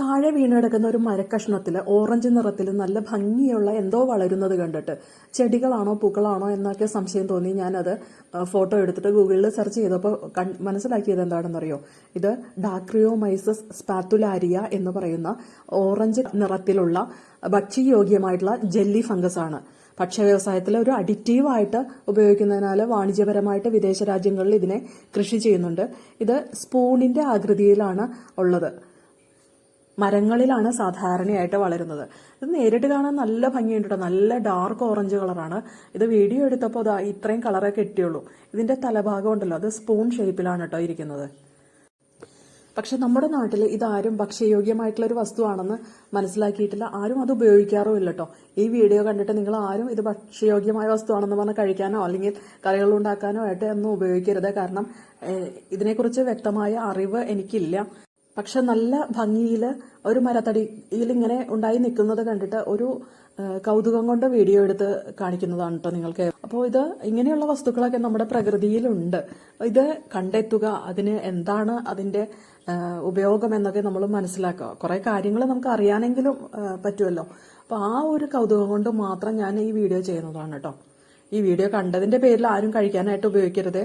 താഴെ വീണ് കിടക്കുന്ന ഒരു മരക്കഷ്ണത്തിൽ ഓറഞ്ച് നിറത്തിൽ നല്ല ഭംഗിയുള്ള എന്തോ വളരുന്നത് കണ്ടിട്ട് ചെടികളാണോ പൂക്കളാണോ എന്നൊക്കെ സംശയം തോന്നി. ഞാനത് ഫോട്ടോ എടുത്തിട്ട് ഗൂഗിളിൽ സെർച്ച് ചെയ്തപ്പോൾ മനസ്സിലാക്കിയത് എന്താണെന്നറിയോ? ഇത് ഡാക്രിയോമൈസസ് സ്പാത്തുലാരിയ എന്ന് പറയുന്ന ഓറഞ്ച് നിറത്തിലുള്ള ഭക്ഷ്യയോഗ്യമായിട്ടുള്ള ജെല്ലി ഫംഗസ് ആണ്. ഭക്ഷ്യവ്യവസായത്തിൽ ഒരു അഡിക്റ്റീവായിട്ട് ഉപയോഗിക്കുന്നതിനാൽ വാണിജ്യപരമായിട്ട് വിദേശ രാജ്യങ്ങളിൽ ഇതിനെ കൃഷി ചെയ്യുന്നുണ്ട്. ഇത് സ്പൂണിന്റെ ആകൃതിയിലാണ് ഉള്ളത്. മരങ്ങളിലാണ് സാധാരണയായിട്ട് വളരുന്നത്. ഇത് നേരിട്ട് കാണാൻ നല്ല ഭംഗിയുണ്ട് കേട്ടോ. നല്ല ഡാർക്ക് ഓറഞ്ച് കളറാണ്. ഇത് വീഡിയോ എടുത്തപ്പോൾ ഇത്രയും കളറൊക്കെ കിട്ടിയുള്ളൂ. ഇതിന്റെ തലഭാഗം ഉണ്ടല്ലോ, അത് സ്പൂൺ ഷേപ്പിലാണ് കേട്ടോ ഇരിക്കുന്നത്. പക്ഷെ നമ്മുടെ നാട്ടിൽ ഇതാരും ഭക്ഷ്യയോഗ്യമായിട്ടുള്ള ഒരു വസ്തുവാണെന്ന് മനസ്സിലാക്കിയിട്ടില്ല. ആരും അത് ഉപയോഗിക്കാറുമില്ല കേട്ടോ. ഈ വീഡിയോ കണ്ടിട്ട് നിങ്ങൾ ആരും ഇത് ഭക്ഷ്യയോഗ്യമായ വസ്തുവാണെന്ന് പറഞ്ഞ് കഴിക്കാനോ അല്ലെങ്കിൽ കറികൾ ഉണ്ടാക്കാനോ ആയിട്ട് ഒന്നും ഉപയോഗിക്കരുത്. കാരണം ഇതിനെക്കുറിച്ച് വ്യക്തമായ അറിവ് എനിക്കില്ല. പക്ഷെ നല്ല ഭംഗിയിൽ ഒരു മരത്തടിയിൽ ഇങ്ങനെ ഉണ്ടായി നിൽക്കുന്നത് കണ്ടിട്ട് ഒരു കൗതുകം കൊണ്ട് വീഡിയോ എടുത്ത് കാണിക്കുന്നതാണ് കേട്ടോ നിങ്ങൾക്ക്. അപ്പോൾ ഇത് ഇങ്ങനെയുള്ള വസ്തുക്കളൊക്കെ നമ്മുടെ പ്രകൃതിയിലുണ്ട്. ഇത് കണ്ടെത്തുക, അതിന് എന്താണ് അതിന്റെ ഉപയോഗം എന്നൊക്കെ നമ്മൾ മനസ്സിലാക്കുക. കുറെ കാര്യങ്ങൾ നമുക്ക് അറിയാനെങ്കിലും പറ്റുമല്ലോ. അപ്പോൾ ആ ഒരു കൗതുകം കൊണ്ട് മാത്രം ഞാൻ ഈ വീഡിയോ ചെയ്യുന്നതാണ് കേട്ടോ. ഈ വീഡിയോ കണ്ടതിന്റെ പേരിൽ ആരും കഴിക്കാനായിട്ട് ഉപയോഗിക്കരുത്.